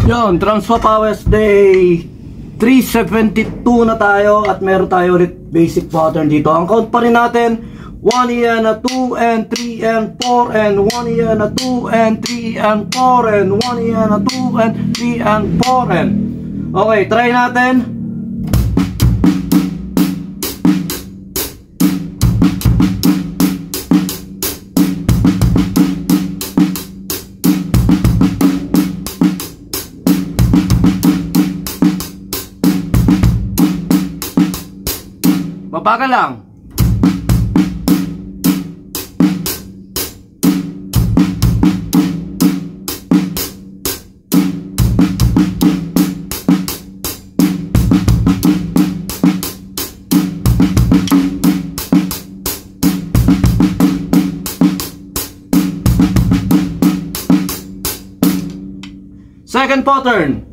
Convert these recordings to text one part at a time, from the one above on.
Yun, Drums for Powers Day 372 na tayo at meron tayo ulit basic pattern dito. Ang count pa rin natin 1 yan na 2 and 3 and 4 and 1 yan na 2 and 3 and 4 and 1 yan na 2 and 3 and 4 and okay, try natin. Mabagal lang. Second pattern.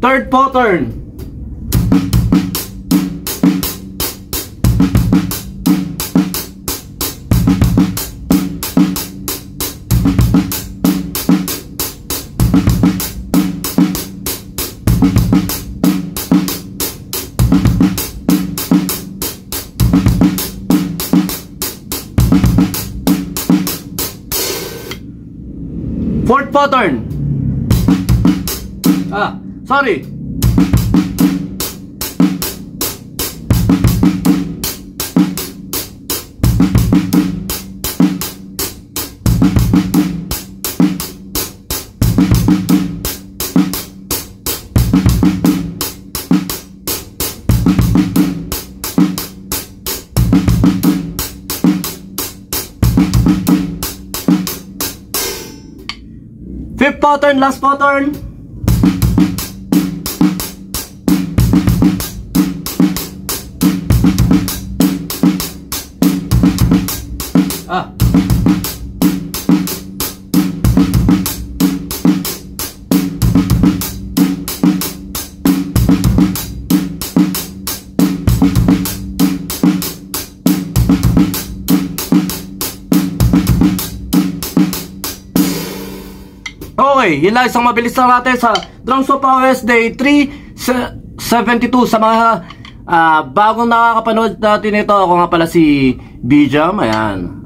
Third pattern. Fourth pattern. Sorry. Fifth pattern, last pattern. Okay, yun lang isang mabilis lang natin sa Drums for Powers Day 372. Sa mga bagong nakakapanood natin ito, ako nga pala si B-Jam. Ayan,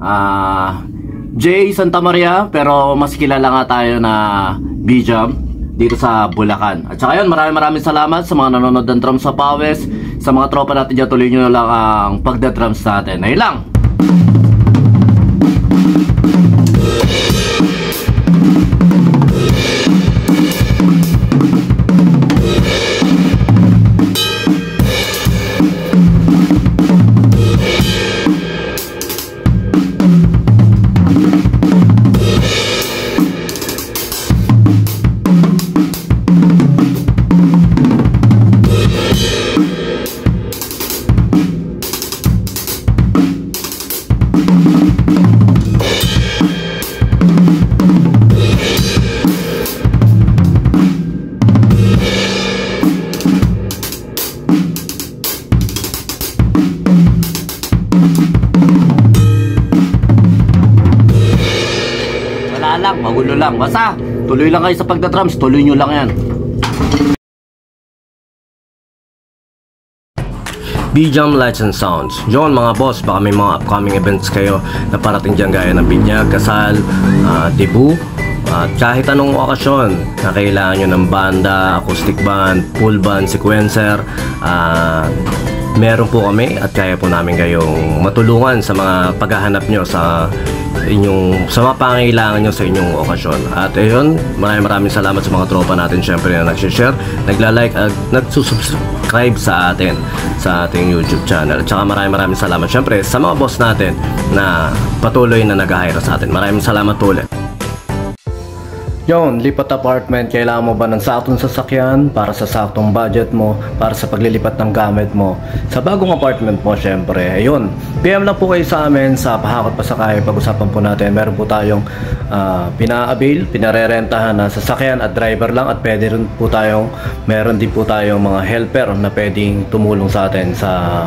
Jay Santa Maria, pero mas kilala nga tayo na B-Jam dito sa Bulacan. At saka yun, maraming salamat sa mga nanonood ng Drums for Powers. Sa mga tropa natin dyan, tuloy nyo lang ang pagda-drums natin. Ayun lang. Lang, magulo lang. Basta, tuloy lang kayo sa pagda-drums. Tuloy nyo lang yan. B-Jam Lights and Sounds. Yun mga boss, baka may mga upcoming events kayo na parating dyan gaya ng binyag, kasal, debut, at kahit anong okasyon na kailangan nyo ng banda, acoustic band, full band, sequencer, meron po kami at kaya po namin kayong matulungan sa mga paghahanap nyo sa mga pangangailangan nyo sa inyong okasyon. At ayun, maraming salamat sa mga tropa natin syempre na nagsishare, nagla-like at nagsusubscribe sa atin sa ating YouTube channel. At saka maraming salamat syempre sa mga boss natin na patuloy na nag-hire sa atin. Maraming salamat ulit. Yon, lipat apartment, kailangan mo ba ng saktong sasakyan para sa saktong budget mo, para sa paglilipat ng gamit mo sa bagong apartment mo, syempre. Ayun, PM lang po kayo sa amin sa Pahakot Pasakay. Pag-usapan po natin, meron po tayong pina-avail, pinarerentahan na sasakyan at driver lang, at pwede rin po tayong, meron din po tayong mga helper na pwedeng tumulong sa atin sa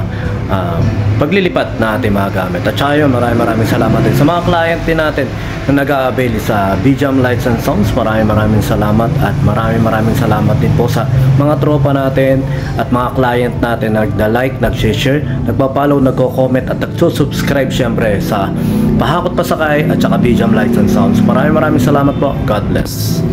paglilipat na ating mga gamit. At saka yun, maraming salamat din sa mga client din natin na nag-a-avail sa BJAM Lights and Sounds. Maraming salamat, at maraming salamat din po sa mga tropa natin at mga client natin na nagda-like, nag-share, nagpa-follow, nagko-comment at nagsusubscribe syempre sa Pahakot Pasakay at saka BJAM Lights and Sounds. Maraming salamat po. God bless.